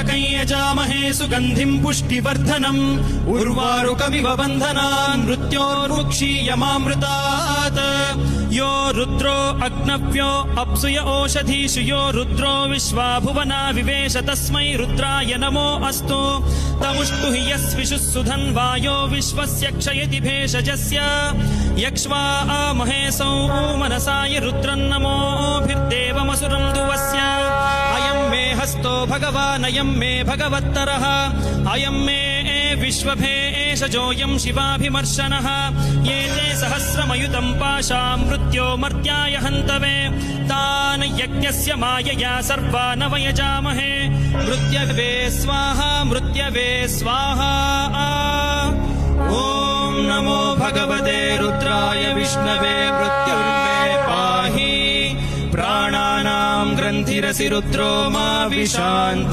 त्र्यम्बकं यजामहे सुगन्धिं पुष्टिवर्धनम् उर्वारुकमिव बन्धनान् मृत्योर्मुक्षीयमामृतात् यो रुद्रो अग्नव्यो अप्सुय ओषधीषु यो रुद्रो विश्वा भुवना विवेश तस्मै रुद्राय नमो अस्तु तमुष्टु हि यस्विषुः सुधन्वायो विश्वस्य क्षयति भेषजस्य यक्ष्वा महेशौ मनसाय रुद्रन्नमोभिर्देवमसुरं दुवस्य अयं मे हस्तो भगवानयं मे भगवत्तरः अयं मे विश्वभेषजोऽयं शिवाभिमर्शनः ये ते सहस्रमयुतं पाशां मृत्यो मर्त्याय हन्तवे तान् यज्ञस्य मायया सर्वान् वयजामहे मृत्यवे स्वाहा मृत्यवे स्वाहा ॐ नमो भगवते रुद्राय विष्णवे मृत्युर्मे पाहि प्राणानां ग्रन्थिरसि रुद्रो मा विशान्त